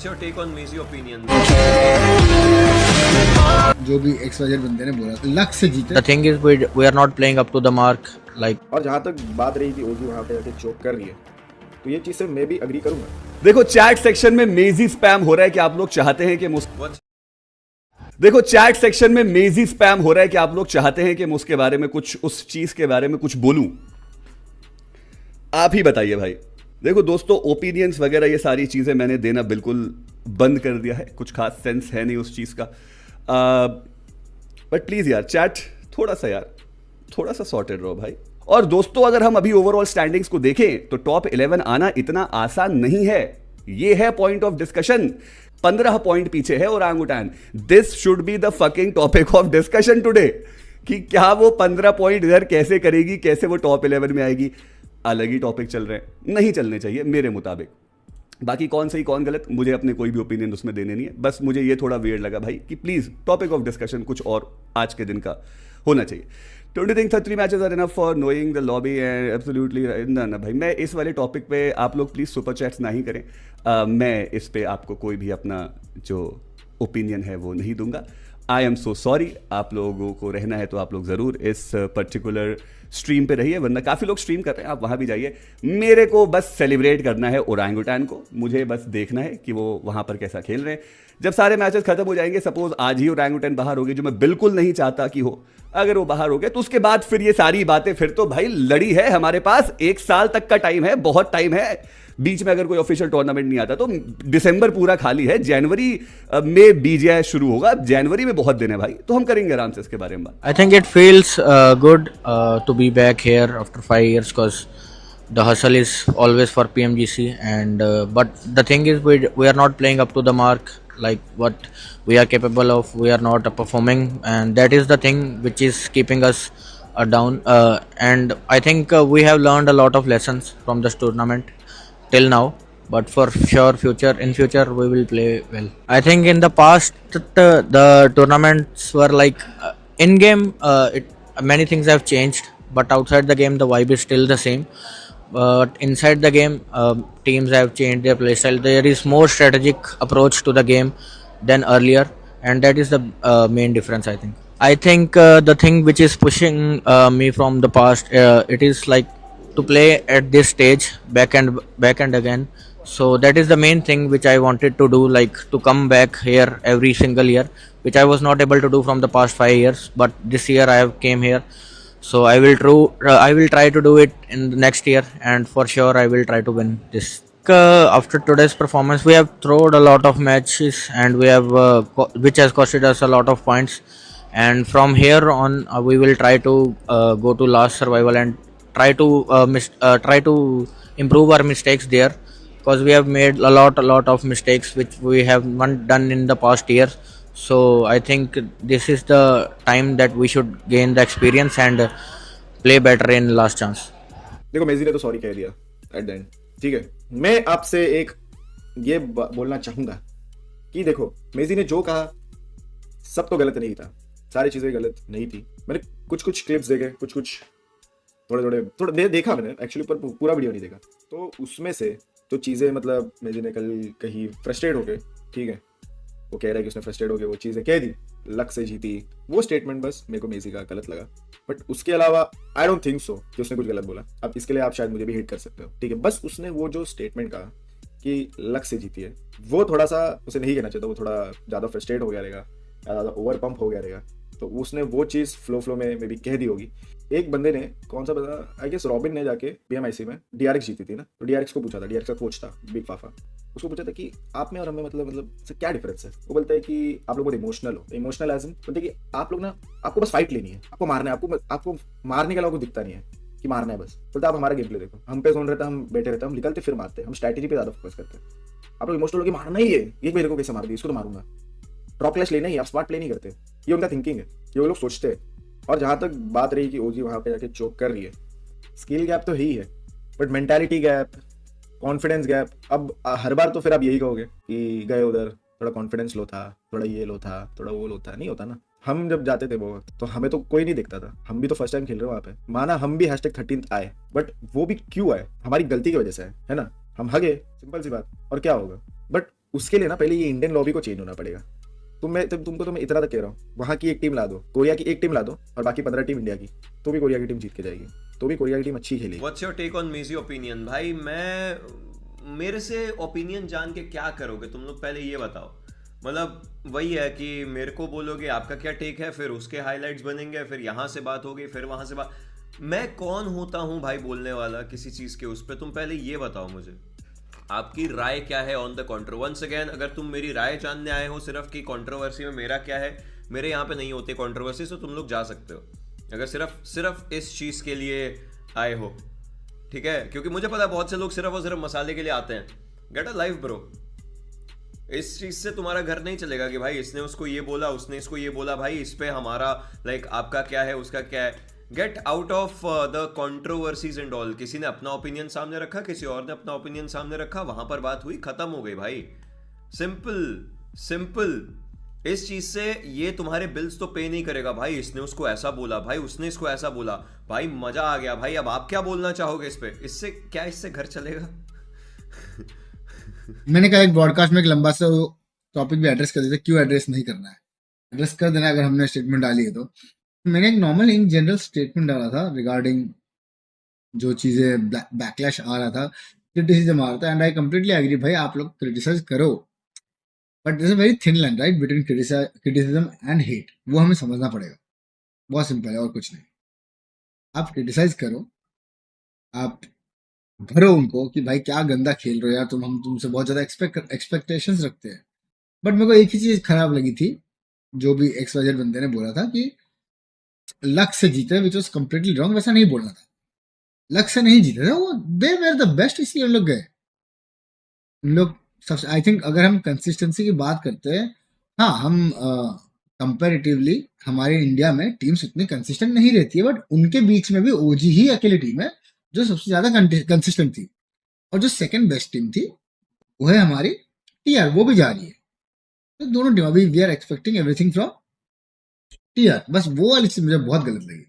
What's your take on Messi opinion? जो भी XYZ बंदे ने बोला लक से जीते। The thing is we are not playing up to the mark like। और जहाँ तक बात रही कि ओजी वहाँ पे जाके चोक कर रही है, तो ये चीज से मैं भी अग्री करूंगा। देखो चैट सेक्शन में मेजी स्पैम हो रहा है कि आप लोग चाहते हैं कि देखो चैट सेक्शन में मेजी स्पैम हो रहा है कि आप लोग चाहते हैं कि मैं उसके बारे में कुछ, उस चीज के बारे में कुछ बोलूं। आप ही बताइए भाई। देखो दोस्तों, ओपिनियंस वगैरह ये सारी चीजें मैंने देना बिल्कुल बंद कर दिया है, कुछ खास सेंस है नहीं उस चीज का। बट प्लीज यार चैट थोड़ा सा सॉर्टेड रहो भाई। और दोस्तों, अगर हम अभी ओवरऑल स्टैंडिंग्स को देखें तो टॉप 11 आना इतना आसान नहीं है। ये है पॉइंट ऑफ डिस्कशन। 15 पॉइंट पीछे है orangutan. This should be the fucking topic of discussion today कि क्या वो 15 पॉइंट इधर कैसे करेगी, कैसे वो टॉप 11 में आएगी। अलग ही टॉपिक चल रहे हैं, नहीं चलने चाहिए मेरे मुताबिक। बाकी कौन सही कौन गलत, मुझे अपने कोई भी ओपिनियन उसमें देने नहीं है। बस मुझे ये थोड़ा वियर्ड लगा भाई कि प्लीज टॉपिक ऑफ डिस्कशन कुछ और आज के दिन का होना चाहिए। Don't you think 3 matches are enough for knowing the lobby and absolutely ना भाई। मैं इस वाले टॉपिक पे आप लोग प्लीज सुपर चैट्स ना ही करें। मैं इस पे आपको कोई भी अपना जो ओपिनियन है वो नहीं दूंगा। I am so sorry. आप लोगों को रहना है तो आप लोग ज़रूर इस पर्टिकुलर स्ट्रीम पे रहिए, वरना काफ़ी लोग स्ट्रीम कर रहे हैं, आप वहाँ भी जाइए। मेरे को बस सेलिब्रेट करना है ओरांगुटान को। मुझे बस देखना है कि वो वहाँ पर कैसा खेल रहे हैं। जब सारे मैचेस खत्म हो जाएंगे, सपोज आज ही ओरांगुटान बाहर हो गई, जो मैं बिल्कुल नहीं चाहता कि हो, अगर वो बाहर हो गए तो उसके बाद फिर ये सारी बातें, फिर तो भाई लड़ी है हमारे पास। 1 साल तक का टाइम है, बहुत टाइम है। बीच में अगर कोई ऑफिशियल टूर्नामेंट नहीं आता तो दिसंबर पूरा खाली है। जनवरी में बीजीआई शुरू होगा, जनवरी में बहुत दिन है भाई, तो हम करेंगे आराम से इसके बारे में बात। I think it feels good to be back here after 5 years because the hustle is always for PMGC and but the thing is we are not playing up to the mark like what we are capable of. We are not performing and that is the thing which is keeping us down and I think we have learned a lot of lessons from this tournament till now, but for sure in future we will play well. I think in the past the tournaments were like in game many things have changed, but outside the game the vibe is still the same, but inside the game teams have changed their play style. There is more strategic approach to the game than earlier and that is the main difference. I think the thing which is pushing me from the past it is like to play at this stage back and again. So that is the main thing which I wanted to do, like to come back here every single year, which I was not able to do from the past 5 years, but this year I have came here. So I will try to do it in the next year and for sure I will try to win this. After today's performance we have thrown a lot of matches and we have which has costed us a lot of points, and from here on we will try to go to last survival and try to improve our mistakes there, because we have made a lot of mistakes which we have not done in the past years. So I think this is the time that we should gain the experience and play better in last chance. देखो Messi ने तो sorry कह दिया at the end, ठीक है। मैं आपसे एक ये बोलना चाहूंगा कि देखो मेसी ने जो कहा सब तो गलत नहीं था, सारी चीजें गलत नहीं थी। मैंने कुछ क्लिप्स देखे, कुछ थोड़े देखा मैंने एक्चुअली, पर पूरा वीडियो नहीं देखा। तो उसमें से तो चीज़ें मतलब मेजी ने कल कहीं फ्रस्ट्रेट हो गए, ठीक है, वो कह रहा है कि उसने फ्रस्ट्रेट हो गए वो चीज़ें कह दी, लक से जीती, वो स्टेटमेंट बस मेरे को मेजी का गलत लगा। बट उसके अलावा आई डोंट थिंक सो कि उसने कुछ गलत बोला। अब इसके लिए आप शायद मुझे भी हिट कर सकते हो, ठीक है। बस उसने वो जो स्टेटमेंट कहा कि लक से जीती है, वो थोड़ा सा उसे नहीं कहना चाहिए, वो थोड़ा ज़्यादा फ्रस्ट्रेट हो गया रहेगा, ज़्यादा ओवर पंप हो गया रहेगा, तो उसने वो चीज़ फ्लो में भी कह दी होगी। एक बंदे ने कौन सा बता, आई गेस रॉबिन ने जाके PMIC में DRX जीती थी ना, तो DRX को पूछा था, DRX का कोच था बिग फाफा, उसको पूछा था कि आप में और हमें मतलब क्या डिफरेंस है। वो बोलता है कि आप लोग बहुत इमोशनल हो, इमोशनल एज इन बोलते कि आप लोग ना, आपको बस फाइट लेनी है, आपको मारना है, आपको मारने के अलावा कुछ दिखता नहीं है कि मारना है बस। बोलता आप हमारा गेम प्ले देखो, हम पे जोन रहता है, हम बैठे रहते हैं, हम निकलते फिर मारते हैं, हम स्ट्रैटेजी पे ज्यादा फोकस करते हैं। आप लोग इमोशनल हो कि मारना ही है, ये मेरे को कैसे मार दी, इसको तो मारूंगा, ड्रॉप क्लैश लेना ही, आप स्मार्ट प्ले नहीं करते। ये उनका थिंकिंग है, ये वो लोग सोचते हैं। और जहाँ तक बात रही कि ओजी वहाँ पे जाके चोक कर रही है, स्किल गैप तो ही है, but mentality gap, confidence gap. अब हर बार तो फिर आप यही कहोगे कि गए उधर, थोड़ा कॉन्फिडेंस लो था, थोड़ा ये लो था, थोड़ा वो लो था, नहीं होता ना। हम जब जाते थे वो वक्त तो हमें तो कोई नहीं दिखता था, हम भी तो फर्स्ट टाइम खेल रहे हो वहाँ पे, माना हम भी #13 आए, बट वो भी क्यों आए, हमारी गलती की वजह से है ना। हम हगे, सिंपल सी बात, और क्या होगा। बट उसके लिए ना पहले ये इंडियन लॉबी को चेंज होना पड़ेगा। तुमको तो मैं इतना तक कह रहा हूँ, वहाँ की एक टीम ला दो, कोरिया की एक टीम ला दो और बाकी 15 टीम इंडिया की, तो भी कोरिया की टीम जीत के जाएगी, तो भी कोरिया की टीम अच्छी खेलेगी। What's your take on Messi opinion? भाई मेरे से ओपिनियन जान के क्या करोगे तुम लोग, पहले ये बताओ। मतलब वही है कि मेरे को बोलोगे आपका क्या टेक है, फिर उसके हाईलाइट्स बनेंगे, फिर यहाँ से बात होगी, फिर वहां से बात। मैं कौन होता हूँ भाई बोलने वाला किसी चीज के उस पर? तुम पहले ये बताओ मुझे आपकी राय क्या है on the contro. Once again, अगर तुम मेरी राय जानने आए हो सिर्फ कि कंट्रोवर्सी में मेरा क्या है, मेरे यहाँ पे नहीं होते कंट्रोवर्सी, तो तुम लोग जा सकते हो अगर सिर्फ इस चीज के लिए आए हो, ठीक है? क्योंकि मुझे पता है बहुत से लोग सिर्फ और सिर्फ मसाले के लिए आते हैं। Get a life bro. इस चीज से तुम्हारा घर नहीं चलेगा कि भाई इसने उसको ये बोला, उसने इसको ये बोला, भाई इस पे हमारा लाइक आपका क्या है, उसका क्या है। Get out of the controversies and all. किसी ने अपना ओपिनियन सामने रखा, किसी और ने अपना ओपिनियन सामने रखा, वहां पर बात हुई, खत्म हो गई भाई। सिंपल। इस चीज से ये तुम्हारे बिल्स तो पे नहीं करेगा। भाई इसने उसको ऐसा बोला, भाई उसने इसको ऐसा बोला, भाई मजा आ गया। भाई अब आप क्या बोलना चाहोगे इस पे? इससे घर चलेगा? मैंने कहा एक ब्रॉडकास्ट में एक लंबा सा टॉपिक भी एड्रेस कर देते, क्यों एड्रेस नहीं करना है, एड्रेस कर देना अगर हमने स्टेटमेंट डाली है तो। मैंने एक नॉर्मल इन जनरल स्टेटमेंट डाला था रिगार्डिंग जो चीजें बैकलैश आ रहा था, क्रिटिसिज्म आ रहा था, एंड आई कंप्लीटली एग्री। भाई आप लोग क्रिटिसाइज करो, but this is very thin line right between criticism and hate. वो हमें समझना पड़ेगा, बहुत सिंपल है और कुछ नहीं। आप क्रिटिसाइज करो, आप भरो उनको कि भाई क्या गंदा खेल रहे हो यार तुम, हम तुमसे बहुत ज्यादा एक्सपेक्टेशंस रखते हैं। बट मेरे को एक ही चीज खराब लगी थी, जो भी XYZ बंदे ने बोला था कि लक से जीते, विच वॉज कम्प्लीटली रॉन्ग। वैसा नहीं बोलना था, लक से नहीं जीते थे वो, दे वेर द बेस्ट, इसलिए उन लोग गए। उन लोग सबसे, आई थिंक अगर हम कंसिस्टेंसी की बात करते हैं, हाँ हम कंपेरेटिवली हमारे इंडिया में टीम्स उतनी कंसिस्टेंट नहीं रहती है, बट उनके बीच में भी ओजी ही अकेली टीम है जो सबसे ज्यादा कंसिस्टेंट थी। और जो सेकंड बेस्ट टीम थी वो है हमारी TR, वो भी जा रही है। तो दोनों टीम, अभी we are expecting everything from TR। बस वो वाली चीज मुझे बहुत गलत लगी।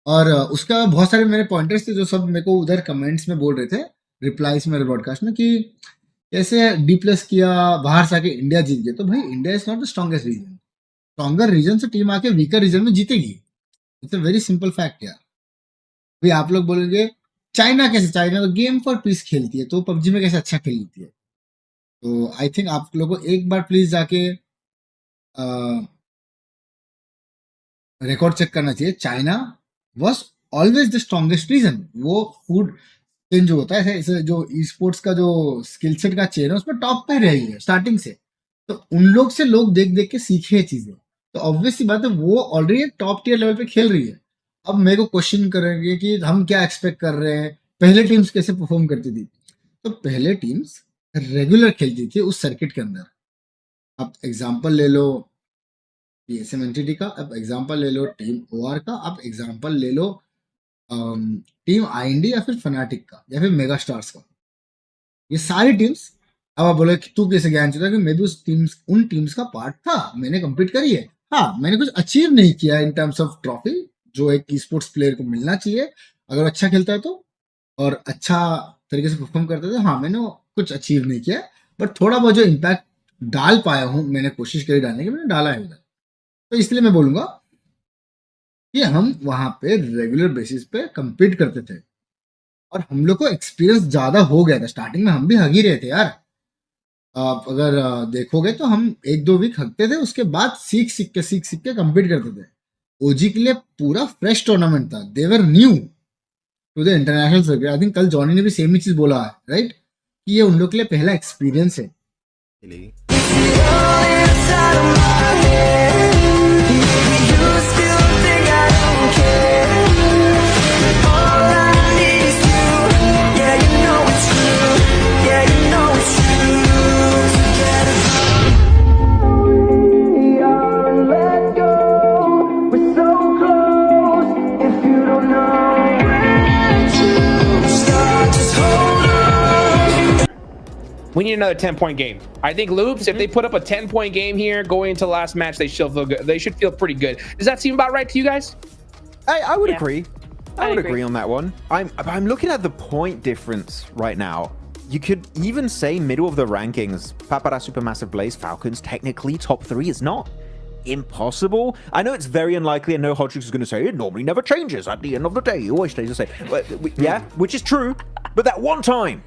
और उसका बहुत सारे मेरे पॉइंटर्स थे जो सब मेरे को उधर कमेंट्स में बोल रहे थे, रिप्लाईज में ब्रॉडकास्ट में, कि कैसे D+ किया, बाहर से आके इंडिया जीत गया। तो भाई India is not the strongest region. Stronger region से टीम आके वीकर रीजन में जीतेगी। It's a very simple fact यार। भाई आप लोग बोलेंगे चाइना कैसे, चाइना तो गेम फॉर पीस खेलती है, तो PUBG में कैसे अच्छा खेल लेती है। तो आई थिंक आप लोगों को एक बार प्लीज जाके रिकॉर्ड चेक करना चाहिए। China was always the strongest region. वो फूड चेन जो होता है, ऐसे जो स्पोर्ट्स का जो स्किल सेट का चेन है, उसमें टॉप पे रही है स्टार्टिंग से। तो उन लोग से लोग देख देख के सीखे ये चीजें। तो ऑब्वियसली बात है, वो ऑलरेडी टॉप टियर लेवल पे खेल रही है। अब मेरे को क्वेश्चन करेंगे कि हम क्या एक्सपेक्ट कर रहे हैं, पहले टीम्स कैसे परफॉर्म करती थी। तो पहले टीम्स रेगुलर खेलती थी उस सर्किट के अंदर। आप एग्जांपल ले लो SMNTT का, आप एग्जांपल ले लो टीम OR का, आप एग्जांपल ले लो टीम IND या फिर फनाटिक का या फिर मेगा स्टार्स का। ये सारी टीम्स, अब आप बोले कि तू कैसे ज्ञान चुका, कि मैं भी उन टीम्स का पार्ट था, मैंने कंप्लीट करी है। हाँ, मैंने कुछ अचीव नहीं किया इन टर्म्स ऑफ ट्रॉफी, जो एक स्पोर्ट्स प्लेयर को मिलना चाहिए अगर अच्छा खेलता है तो, और अच्छा तरीके से परफॉर्म करता है तो। हाँ, मैंने कुछ अचीव नहीं किया, बट थोड़ा बहुत जो इम्पैक्ट डाल पाया हूँ, मैंने कोशिश करी डालने की, मैंने डाला है उधर। तो इसलिए मैं बोलूंगा कि हम वहां पे रेगुलर बेसिस पे compete करते थे, और हम लोग को एक्सपीरियंस ज्यादा हो गया था। स्टार्टिंग में हम भी हग ही रहे थे यार। आप अगर देखोगे तो हम 1-2 वीक हगते थे, उसके बाद सीख सीख के compete करते थे। OG के लिए पूरा फ्रेश टूर्नामेंट था, they were new to the international circuit. I think कल जॉनी ने भी सेम ही चीज बोला है राइट, कि ये उन लोग के लिए पहला एक्सपीरियंस है। We need another 10-point game. I think Loops, if they put up a 10-point game here going into the last match, they should feel good. They should feel pretty good. Does that seem about right to you guys? I would agree. I would agree agree on that one. I'm looking at the point difference right now. You could even say middle of the rankings. Papara, Supermassive Blaze, Falcons, technically top 3 is not impossible. I know it's very unlikely, and no Hodrix is going to say it normally never changes. At the end of the day, it always stays the same. Yeah, which is true. But that one time